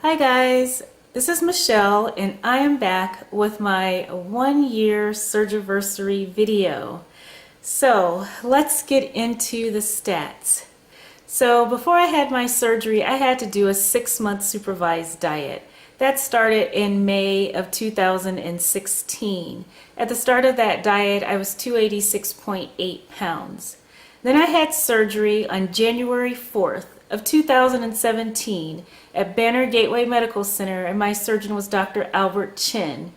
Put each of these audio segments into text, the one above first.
Hi guys, this is Michelle and I am back with my 1-year surgiversary video. So let's get into the stats. So before I had my surgery, I had to do a 6-month supervised diet. That started in May of 2016. At the start of that diet, I was 286.8 pounds. Then I had surgery on January 4th of 2017 at Banner Gateway Medical Center, and my surgeon was Dr. Albert Chin.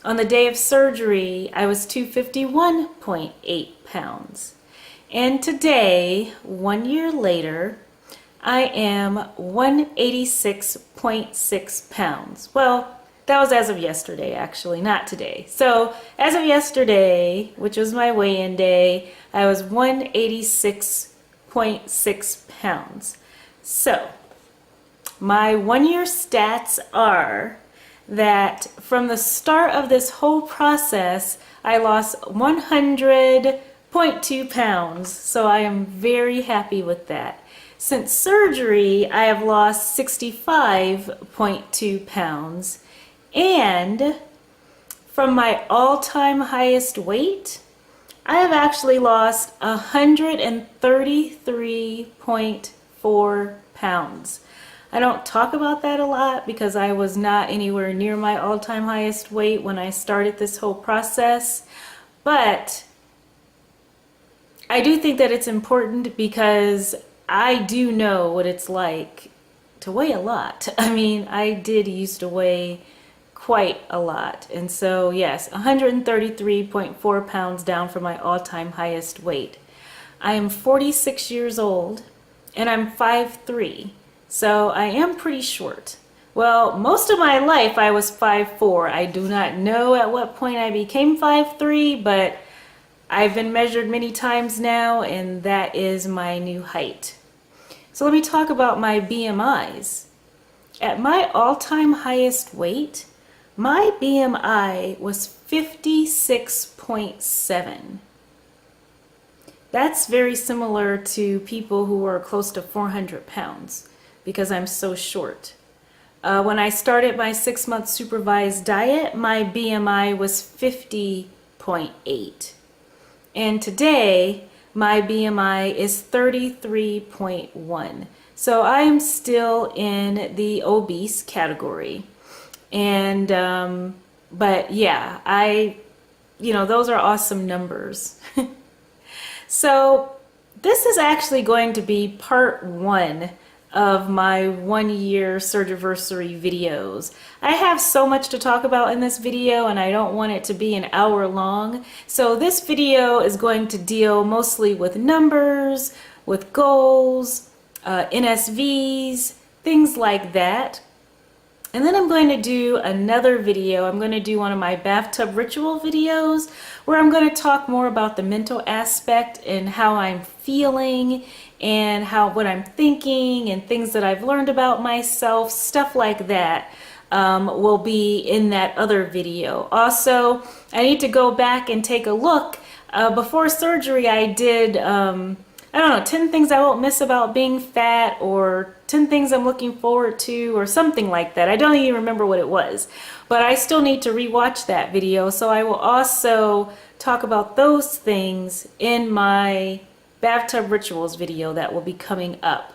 On the day of surgery, I was 251.8 pounds. And today, 1 year later, I am 186.6 pounds. Well, that was as of yesterday, actually, not today. So, as of yesterday, which was my weigh-in day, I was 186.6 pounds. So, my 1-year stats are that from the start of this whole process, I lost 100.2 pounds. So, I am very happy with that. Since surgery, I have lost 65.2 pounds. And from my all-time highest weight, I have actually lost 133.4 pounds. I don't talk about that a lot because I was not anywhere near my all-time highest weight when I started this whole process. But I do think that it's important because I do know what it's like to weigh a lot. I mean, I did used to weigh quite a lot. And so, yes, 133.4 pounds down from my all-time highest weight. I am 46 years old and I'm 5'3", so I am pretty short. Well, most of my life I was 5'4". I do not know at what point I became 5'3", but I've been measured many times now and that is my new height. So let me talk about my BMIs. At my all-time highest weight, my BMI was 56.7. That's very similar to people who are close to 400 pounds because I'm so short. When I started my 6-month supervised diet, my BMI was 50.8. And today, my BMI is 33.1. So I am still in the obese category. And, but yeah, those are awesome numbers. So this is actually going to be part 1 of my 1-year surgiversary videos. I have so much to talk about in this video and I don't want it to be an hour long. So this video is going to deal mostly with numbers, with goals, NSVs, things like that. And then I'm going to do another video. I'm going to do one of my bathtub ritual videos where I'm going to talk more about the mental aspect and how I'm feeling and what I'm thinking and things that I've learned about myself, stuff like that will be in that other video. Also, I need to go back and take a look. Before surgery, I did I don't know, 10 things I won't miss about being fat, or 10 things I'm looking forward to, or something like that. I don't even remember what it was, but I still need to rewatch that video. So I will also talk about those things in my bathtub rituals video that will be coming up.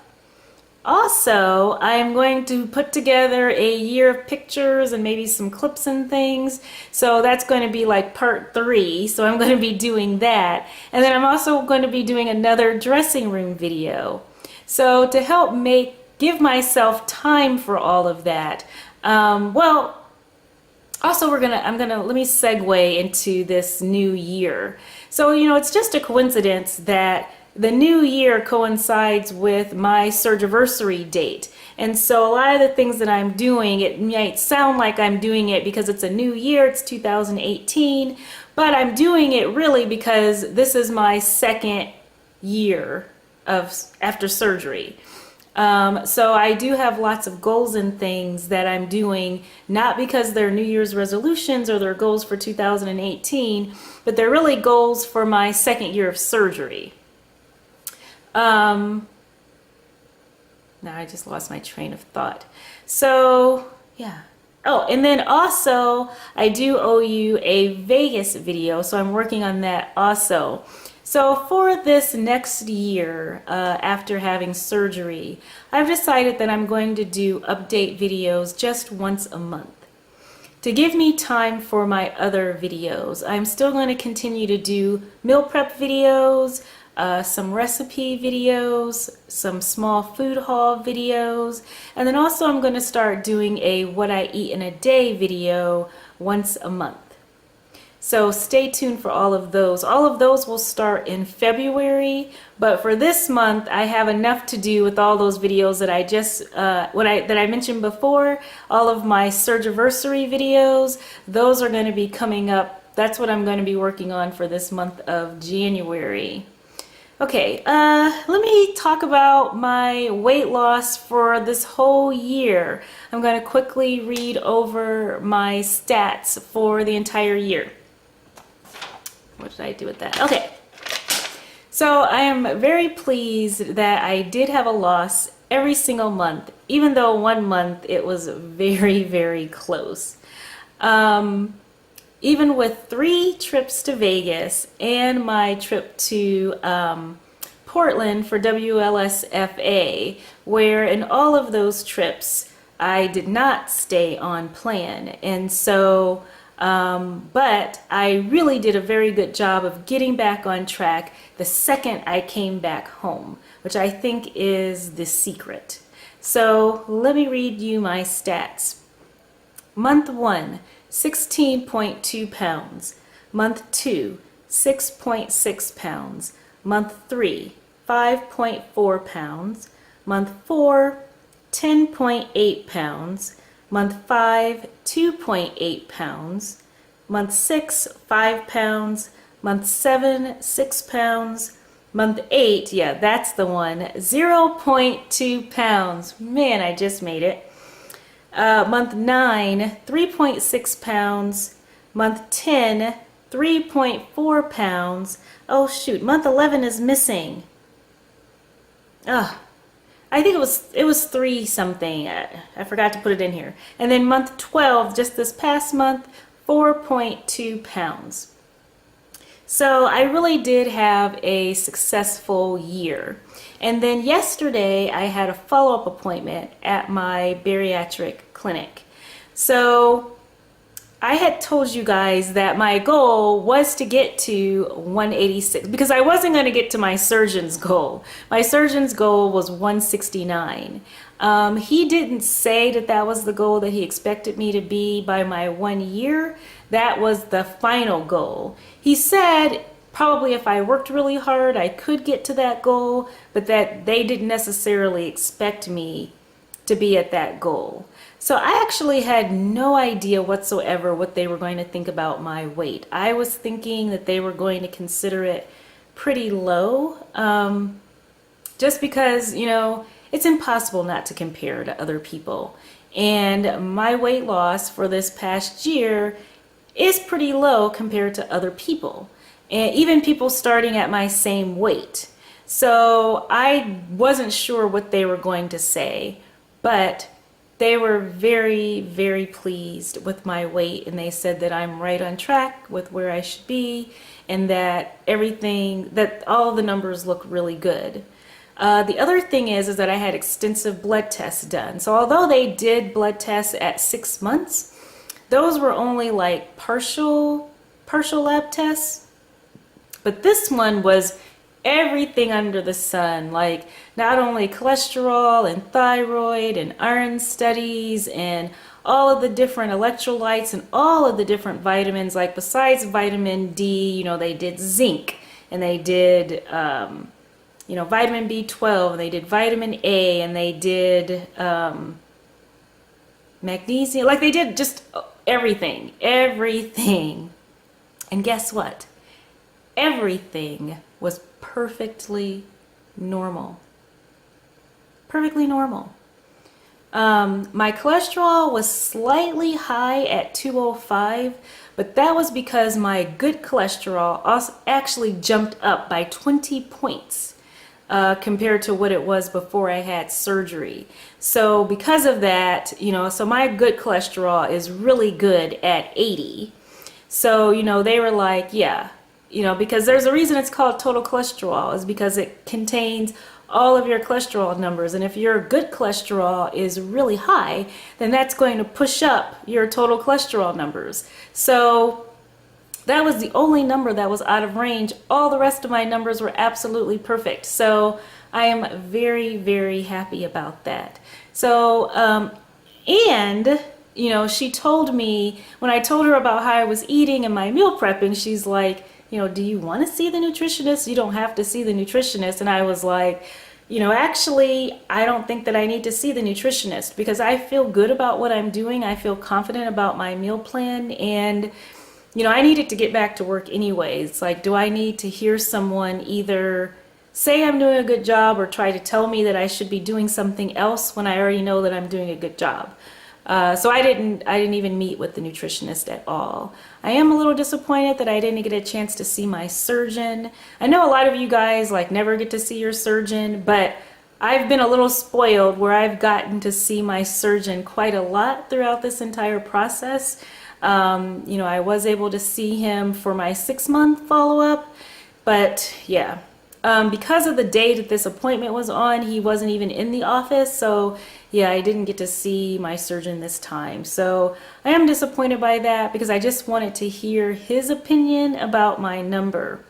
Also, I am going to put together a year of pictures and maybe some clips and things. So that's going to be like part 3. So I'm going to be doing that. And then I'm also going to be doing another dressing room video. So to help give myself time for all of that. Also let me segue into this new year. So, it's just a coincidence that the new year coincides with my surgiversary date. And so a lot of the things that I'm doing, it might sound like I'm doing it because it's a new year, it's 2018, but I'm doing it really because this is my 2nd year after surgery. So I do have lots of goals and things that I'm doing, not because they're New Year's resolutions or they're goals for 2018, but they're really goals for my 2nd year of surgery. Now I just lost my train of thought. So yeah. Oh, and then also I do owe you a Vegas video, so I'm working on that also. So for this next year, after having surgery, I've decided that I'm going to do update videos just once a month. To give me time for my other videos, I'm still going to continue to do meal prep videos, some recipe videos, some small food haul videos, and then also I'm going to start doing a what I eat in a day video once a month. So stay tuned for all of those. All of those will start in February, but for this month I have enough to do with all those videos that I just that I mentioned before. All of my Surgiversary videos, those are going to be coming up. That's what I'm going to be working on for this month of January. Okay, let me talk about my weight loss for this whole year. I'm going to quickly read over my stats for the entire year. What did I do with that? Okay, so I am very pleased that I did have a loss every single month, even though one month it was very, very close. Even with 3 trips to Vegas and my trip to Portland for WLSFA, where in all of those trips I did not stay on plan. And so, but I really did a very good job of getting back on track the second I came back home, which I think is the secret. So let me read you my stats. Month 1, 16.2 pounds. Month 2, 6.6 pounds. Month 3, 5.4 pounds. Month 4, 10.8 pounds. Month 5, 2.8 pounds. Month 6, 5 pounds. Month 7, 6 pounds. Month 8, yeah, that's the one, 0.2 pounds. Man, I just made it. Month 9, 3.6 pounds. Month 10, 3.4 pounds. Oh shoot, month 11 is missing. I think it was 3 something. I forgot to put it in here. And then month 12, just this past month, 4.2 pounds. So I really did have a successful year. And then yesterday I had a follow-up appointment at my bariatric clinic. So I had told you guys that my goal was to get to 186 because I wasn't going to get to my surgeon's goal. My surgeon's goal was 169. He didn't say that that was the goal that he expected me to be by my 1 year. That was the final goal. He said probably if I worked really hard, I could get to that goal, but that they didn't necessarily expect me to be at that goal. So I actually had no idea whatsoever what they were going to think about my weight. I was thinking that they were going to consider it pretty low, just because, you know, it's impossible not to compare to other people. And my weight loss for this past year is pretty low compared to other people, and even people starting at my same weight. So I wasn't sure what they were going to say, but they were very, very pleased with my weight, and they said that I'm right on track with where I should be, and that everything, that all the numbers look really good. The other thing is that I had extensive blood tests done. So although they did blood tests at 6 months, those were only like partial lab tests. But this one was everything under the sun, like not only cholesterol and thyroid and iron studies and all of the different electrolytes and all of the different vitamins. Like besides vitamin D, you know, they did zinc and they did, you know, vitamin B12, and they did vitamin A, and they did magnesium. Like they did just everything. And guess what? Everything was perfectly normal. Perfectly normal. My cholesterol was slightly high at 205, but that was because my good cholesterol also actually jumped up by 20 points. compared to what it was before I had surgery. So because of that, so my good cholesterol is really good at 80. So, they were like, yeah, because there's a reason it's called total cholesterol, is because it contains all of your cholesterol numbers. And if your good cholesterol is really high, then that's going to push up your total cholesterol numbers. So that was the only number that was out of range. All the rest of my numbers were absolutely perfect. So I am very, very happy about that. So, and she told me, when I told her about how I was eating and my meal prepping, she's like, do you want to see the nutritionist? You don't have to see the nutritionist. And I was like, actually, I don't think that I need to see the nutritionist, because I feel good about what I'm doing. I feel confident about my meal plan, and I needed to get back to work anyways. Like, do I need to hear someone either say I'm doing a good job or try to tell me that I should be doing something else when I already know that I'm doing a good job? So I didn't even meet with the nutritionist at all. I am a little disappointed that I didn't get a chance to see my surgeon. I know a lot of you guys never get to see your surgeon, but I've been a little spoiled where I've gotten to see my surgeon quite a lot throughout this entire process. I was able to see him for my 6-month follow-up, but yeah. Because of the day that this appointment was on, he wasn't even in the office, so yeah, I didn't get to see my surgeon this time. So I am disappointed by that, because I just wanted to hear his opinion about my number.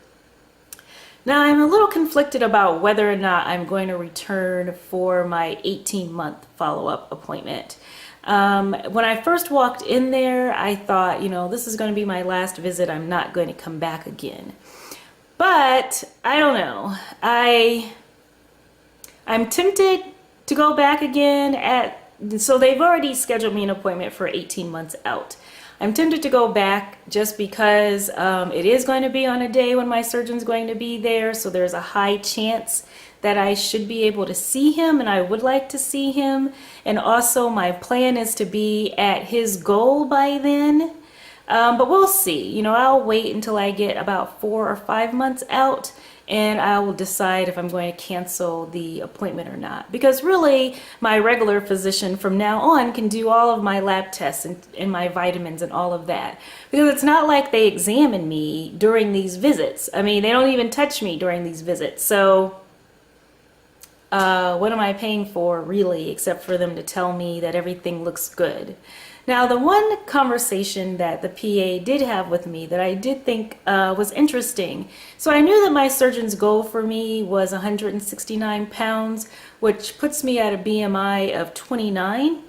Now, I'm a little conflicted about whether or not I'm going to return for my 18-month follow-up appointment. When I first walked in there, I thought, this is going to be my last visit. I'm not going to come back again. But I don't know. I'm tempted to go back again so they've already scheduled me an appointment for 18 months out. I'm tempted to go back just because it is going to be on a day when my surgeon's going to be there, so there's a high chance that I should be able to see him, and I would like to see him. And also my plan is to be at his goal by then. But we'll see. I'll wait until I get about 4 or 5 months out, and I will decide if I'm going to cancel the appointment or not. Because really, my regular physician from now on can do all of my lab tests and my vitamins and all of that. Because it's not like they examine me during these visits. I mean, they don't even touch me during these visits. So what am I paying for, really, except for them to tell me that everything looks good? Now, the one conversation that the PA did have with me that I did think was interesting. So I knew that my surgeon's goal for me was 169 pounds, which puts me at a BMI of 29,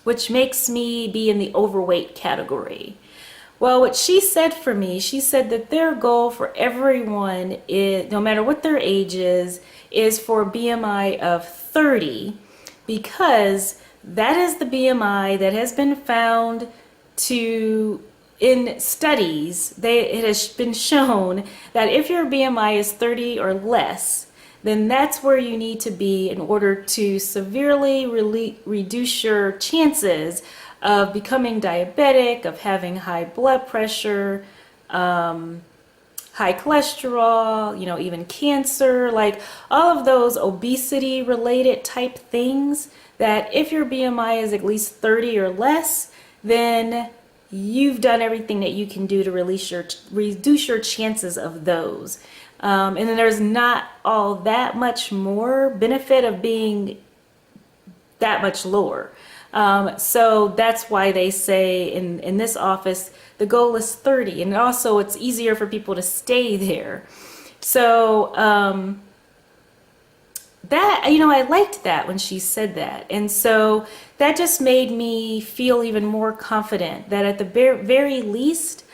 which makes me be in the overweight category. Well, what she said for me, she said that their goal for everyone, is, no matter what their age is for a BMI of 30, because that is the BMI that has been found to, in studies, it has been shown that if your BMI is 30 or less, then that's where you need to be in order to severely reduce your chances of becoming diabetic, of having high blood pressure, high cholesterol, even cancer, like all of those obesity related type things, that if your BMI is at least 30 or less, then you've done everything that you can do to reduce your chances of those. And then there's not all that much more benefit of being that much lower. So that's why they say in this office, the goal is 30. And also it's easier for people to stay there. So that, I liked that when she said that. And so that just made me feel even more confident that at the very least,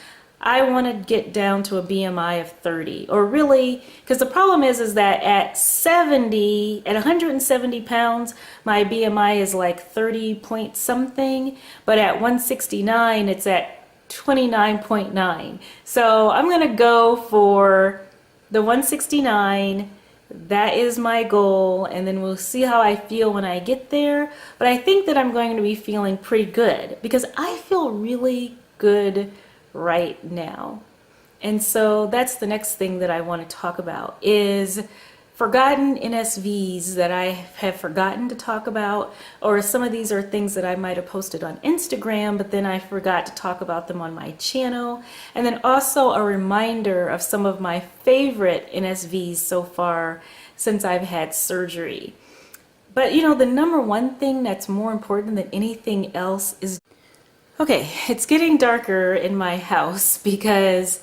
I want to get down to a BMI of 30, or really, because the problem is that at 170 pounds, my BMI is like 30 point something, but at 169, it's at 29.9. So I'm going to go for the 169. That is my goal, and then we'll see how I feel when I get there. But I think that I'm going to be feeling pretty good, because I feel really good right now. And so that's the next thing that I want to talk about is forgotten NSVs that I have forgotten to talk about, or some of these are things that I might have posted on Instagram, but then I forgot to talk about them on my channel. And then also a reminder of some of my favorite NSVs so far since I've had surgery. But you know, the number one thing that's more important than anything else is, okay, it's getting darker in my house because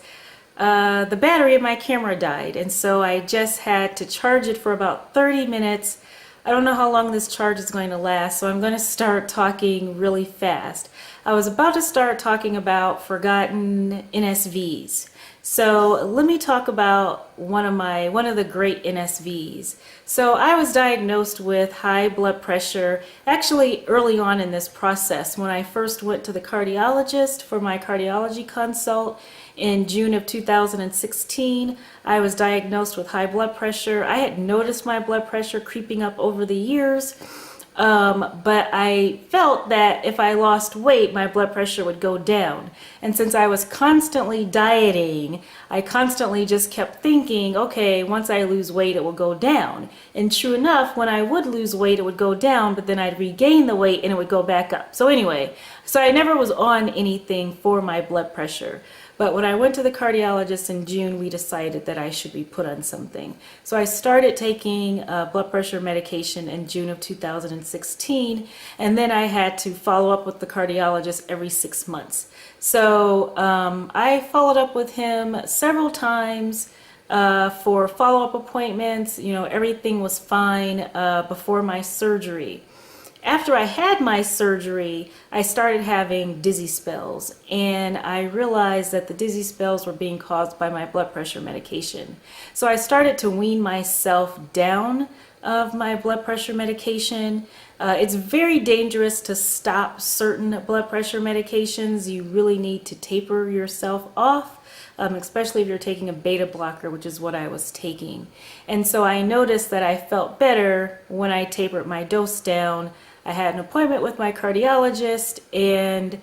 the battery of my camera died, and so I just had to charge it for about 30 minutes. I don't know how long this charge is going to last, so I'm going to start talking really fast. I was about to start talking about forgotten NSVs. So let me talk about one of the great NSVs. So I was diagnosed with high blood pressure actually early on in this process when I first went to the cardiologist for my cardiology consult in June of 2016. I was diagnosed with high blood pressure. I had noticed my blood pressure creeping up over the years. But I felt that if I lost weight, my blood pressure would go down. And since I was constantly dieting, I constantly just kept thinking, okay, once I lose weight, it will go down. And true enough, when I would lose weight, it would go down, but then I'd regain the weight and it would go back up. So anyway, so I never was on anything for my blood pressure. But when I went to the cardiologist in June, we decided that I should be put on something. So I started taking blood pressure medication in June of 2016, and then I had to follow up with the cardiologist every 6 months. So I followed up with him several times for follow-up appointments. You know, everything was fine before my surgery. After I had my surgery, I started having dizzy spells, and I realized that the dizzy spells were being caused by my blood pressure medication. So I started to wean myself down of my blood pressure medication. It's very dangerous to stop certain blood pressure medications. You really need to taper yourself off. Especially if you're taking a beta blocker, which is what I was taking. And so I noticed that I felt better when I tapered my dose down. I had an appointment with my cardiologist, and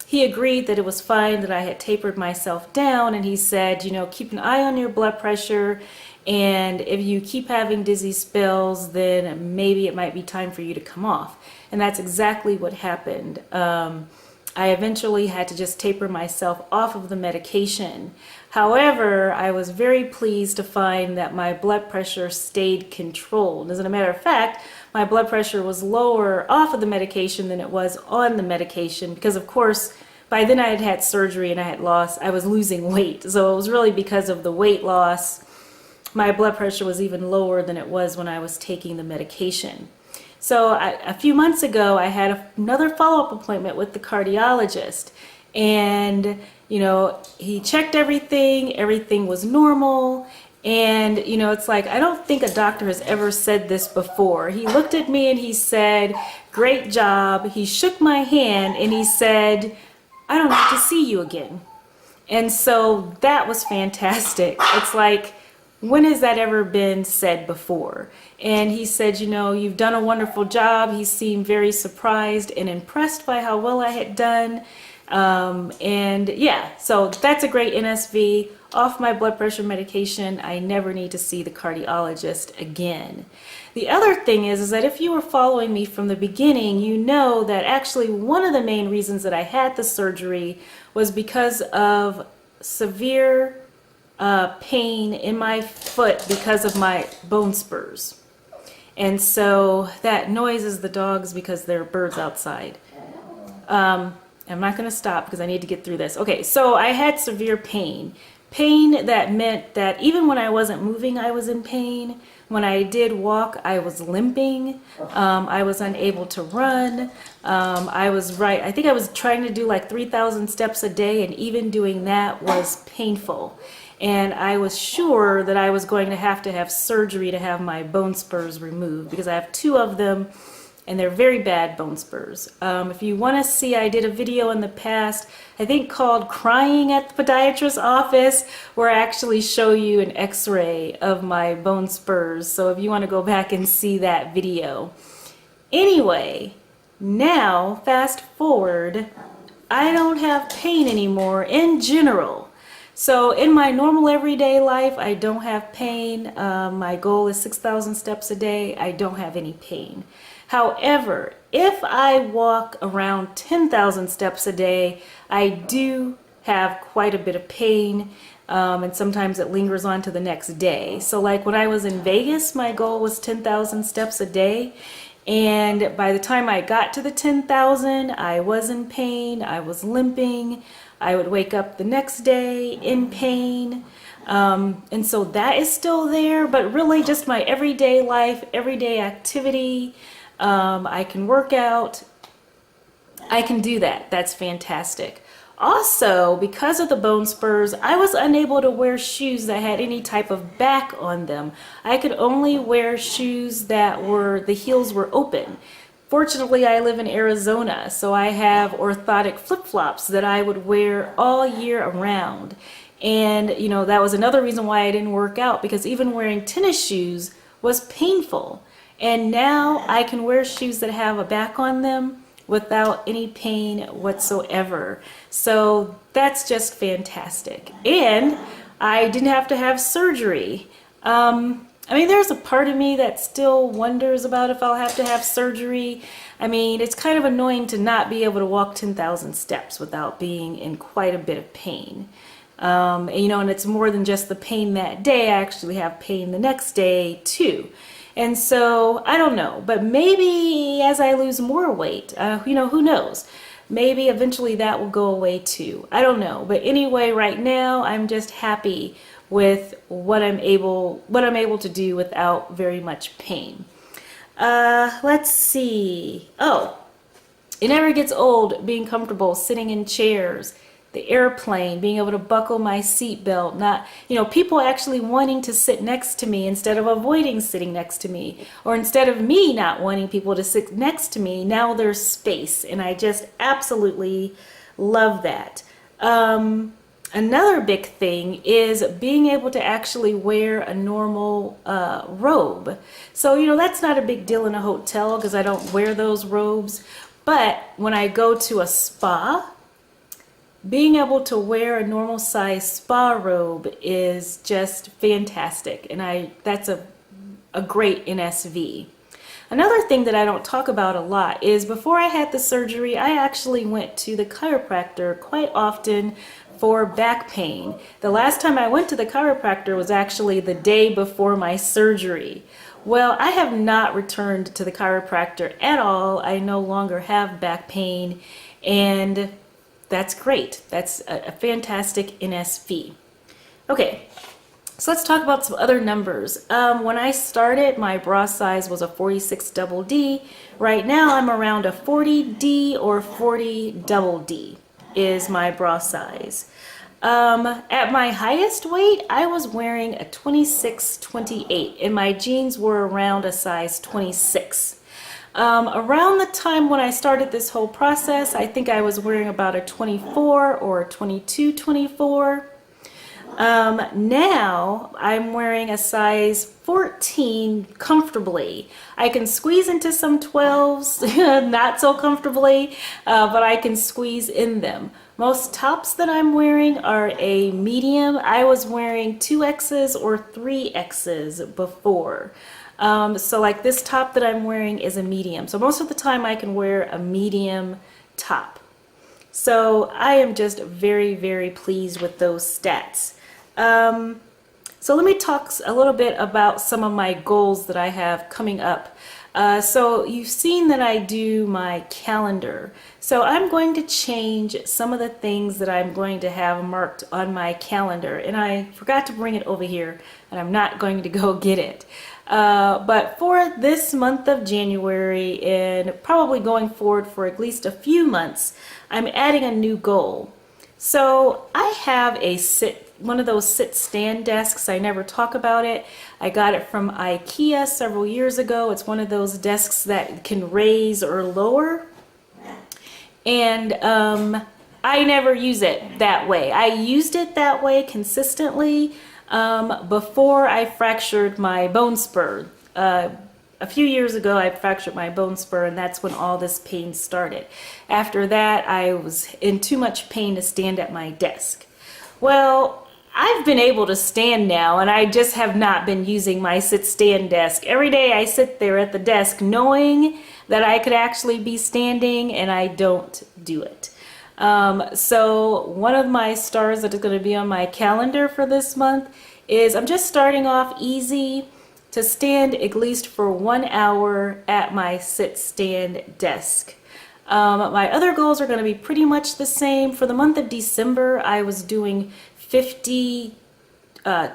he agreed that it was fine that I had tapered myself down, and he said, you know, keep an eye on your blood pressure, and if you keep having dizzy spells, then maybe it might be time for you to come off. And that's exactly what happened. I eventually had to just taper myself off of the medication. However, I was very pleased to find that my blood pressure stayed controlled. As a matter of fact, my blood pressure was lower off of the medication than it was on the medication because, of course, by then I had had surgery and I was losing weight. So it was really because of the weight loss, my blood pressure was even lower than it was when I was taking the medication. So a few months ago, I had another follow-up appointment with the cardiologist, and you know, he checked everything was normal, and you know, it's like, I don't think a doctor has ever said this before. He looked at me and he said, "Great job." He shook my hand and he said, "I don't have to see you again." And so that was fantastic. It's like, when has that ever been said before? And he said, you know, you've done a wonderful job. He seemed very surprised and impressed by how well I had done. And yeah, so that's a great NSV. Off my blood pressure medication, I never need to see the cardiologist again. The other thing is that if you were following me from the beginning, you know that actually one of the main reasons that I had the surgery was because of severe pain in my foot because of my bone spurs. And so that noises the dogs because there are birds outside. I'm not going to stop because I need to get through this. Okay, so I had severe pain. Pain that meant that even when I wasn't moving, I was in pain. When I did walk, I was limping. I was unable to run. I think I was trying to do like 3,000 steps a day, and even doing that was painful. And I was sure that I was going to have surgery to have my bone spurs removed because I have 2 of them, and they're very bad bone spurs. If you want to see, I did a video in the past, I think called Crying at the Podiatrist's Office, where I actually show you an x-ray of my bone spurs. So if you want to go back and see that video. Anyway, now fast forward, I don't have pain anymore in general. So in my normal everyday life, I don't have pain. My goal is 6,000 steps a day. I don't have any pain. However, if I walk around 10,000 steps a day, I do have quite a bit of pain. And sometimes it lingers on to the next day. So like when I was in Vegas, my goal was 10,000 steps a day. And by the time I got to the 10,000, I was in pain. I was limping. I would wake up the next day in pain. And so that is still there, but really just my everyday life, everyday activity. I can work out. I can do that. That's fantastic. Also, because of the bone spurs, I was unable to wear shoes that had any type of back on them. I could only wear shoes that the heels were open. Fortunately, I live in Arizona, so I have orthotic flip-flops that I would wear all year around. And, you know, that was another reason why I didn't work out, because even wearing tennis shoes was painful. And now I can wear shoes that have a back on them without any pain whatsoever. So that's just fantastic. And I didn't have to have surgery. I mean, there's a part of me that still wonders about if I'll have to have surgery. I mean, it's kind of annoying to not be able to walk 10,000 steps without being in quite a bit of pain. And, you know, and it's more than just the pain that day. I actually have pain the next day too. And so I don't know, but maybe as I lose more weight, you know, who knows? Maybe eventually that will go away too. I don't know. But anyway, right now I'm just happy with what I'm able to do without very much pain. Let's see. Oh, it never gets old being comfortable sitting in chairs, the airplane, being able to buckle my seatbelt, not, you know, people actually wanting to sit next to me instead of avoiding sitting next to me, or instead of me not wanting people to sit next to me, now there's space, and I just absolutely love that. Another big thing is being able to actually wear a normal robe. So, you know, that's not a big deal in a hotel because I don't wear those robes, but when I go to a spa, being able to wear a normal size spa robe is just fantastic, and that's a great NSV. Another thing that I don't talk about a lot is before I had the surgery, I actually went to the chiropractor quite often for back pain. The last time I went to the chiropractor was actually the day before my surgery. Well, I have not returned to the chiropractor at all. I no longer have back pain, and that's great. That's a fantastic NSV. Okay, so let's talk about some other numbers. When I started, my bra size was a 46 double D. Right now, I'm around a 40D or 40 double D is my bra size. At my highest weight, I was wearing a 26-28, and my jeans were around a size 26. Around the time when I started this whole process, I think I was wearing about a 24 or a 22-24. Now I'm wearing a size 14 comfortably. I can squeeze into some 12s, not so comfortably, but I can squeeze in them. Most tops that I'm wearing are a medium. I was wearing 2Xs or 3Xs before. So like this top that I'm wearing is a medium. So most of the time I can wear a medium top. So I am just very, very pleased with those stats. So let me talk a little bit about some of my goals that I have coming up. So you've seen that I do my calendar. So I'm going to change some of the things that I'm going to have marked on my calendar. And I forgot to bring it over here, and I'm not going to go get it. But for this month of January, and probably going forward for at least a few months, I'm adding a new goal. So I have one of those sit-stand desks. I never talk about it. I got it from IKEA several years ago. It's one of those desks that can raise or lower. And I never use it that way. I used it that way consistently before I fractured my bone spur. A few years ago, I fractured my bone spur, and that's when all this pain started. After that, I was in too much pain to stand at my desk. Well, I've been able to stand now, and I just have not been using my sit-stand desk. Every day I sit there at the desk knowing that I could actually be standing, and I don't do it. So one of my stars that is going to be on my calendar for this month is I'm just starting off easy to stand at least for 1 hour at my sit-stand desk. My other goals are going to be pretty much the same. For the month of December, I was doing 50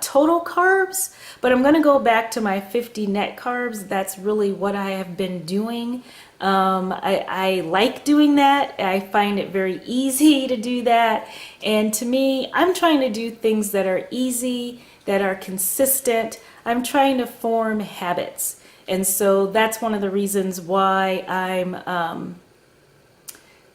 total carbs, but I'm going to go back to my 50 net carbs. That's really what I have been doing. I like doing that. I find it very easy to do that. And to me, I'm trying to do things that are easy, that are consistent. I'm trying to form habits. And so that's one of the reasons why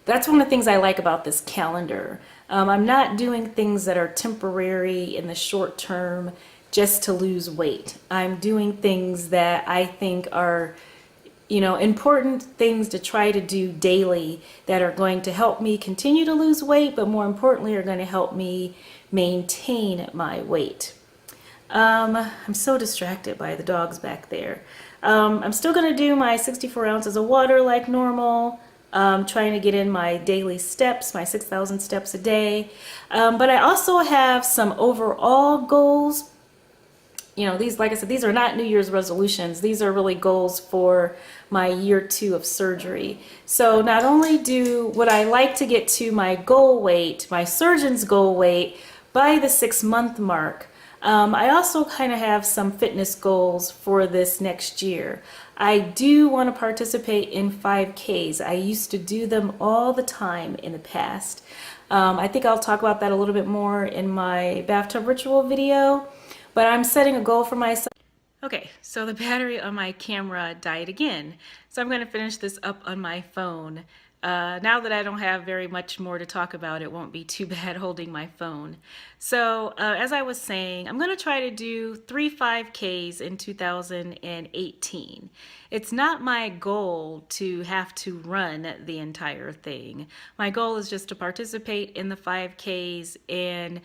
that's one of the things I like about this calendar. I'm not doing things that are temporary in the short term just to lose weight. I'm doing things that I think are, important things to try to do daily that are going to help me continue to lose weight, but more importantly, are going to help me maintain my weight. I'm so distracted by the dogs back there. I'm still going to do my 64 ounces of water like normal. Trying to get in my daily steps, my 6,000 steps a day. But I also have some overall goals. These, like I said, these are not New Year's resolutions. These are really goals for my year 2 of surgery. So not only would I like to get to my goal weight, my surgeon's goal weight, by the 6-month mark, I also kind of have some fitness goals for this next year. I do want to participate in 5Ks. I used to do them all the time in the past. I think I'll talk about that a little bit more in my bathtub ritual video, but I'm setting a goal for myself. Okay, so the battery on my camera died again, so I'm going to finish this up on my phone. Now that I don't have very much more to talk about, it won't be too bad holding my phone. So as I was saying, I'm going to try to do 3 5Ks in 2018. It's not my goal to have to run the entire thing. My goal is just to participate in the 5Ks, and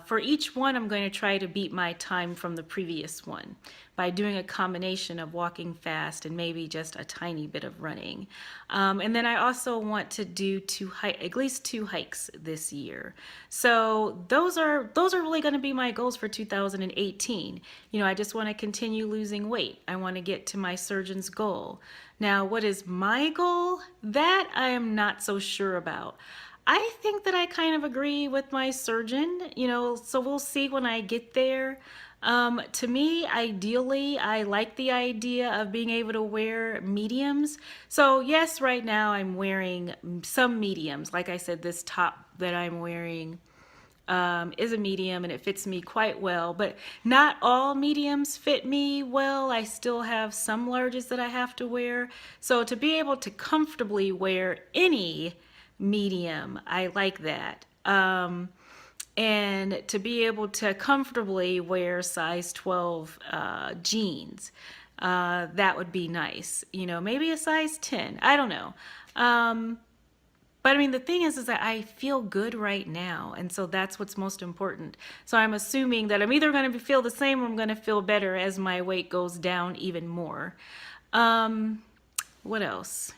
for each one, I'm going to try to beat my time from the previous one by doing a combination of walking fast and maybe just a tiny bit of running. And then I also want to do at least 2 hikes this year. So those are really going to be my goals for 2018. I just want to continue losing weight. I want to get to my surgeon's goal. Now, what is my goal? That I am not so sure about. I think that I kind of agree with my surgeon, so we'll see when I get there. To me, ideally, I like the idea of being able to wear mediums. So yes, right now I'm wearing some mediums. Like I said, this top that I'm wearing is a medium, and it fits me quite well, but not all mediums fit me well. I still have some larges that I have to wear. So to be able to comfortably wear any medium, I like that. And to be able to comfortably wear size 12 jeans, that would be nice. Maybe a size 10, I don't know. But I mean, the thing is that I feel good right now, and so that's what's most important. So I'm assuming that I'm either going to feel the same or I'm going to feel better as my weight goes down even more. What else?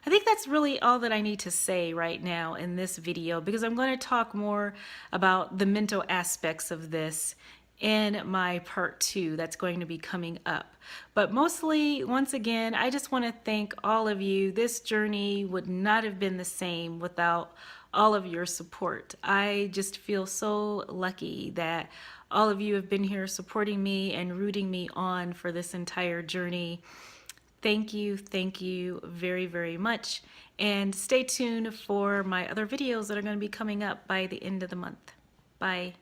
I think that's really all that I need to say right now in this video, because I'm going to talk more about the mental aspects of this in my part 2 that's going to be coming up. But mostly, once again, I just want to thank all of you. This journey would not have been the same without all of your support. I just feel so lucky that all of you have been here supporting me and rooting me on for this entire journey. Thank you very, very much. And stay tuned for my other videos that are going to be coming up by the end of the month. Bye.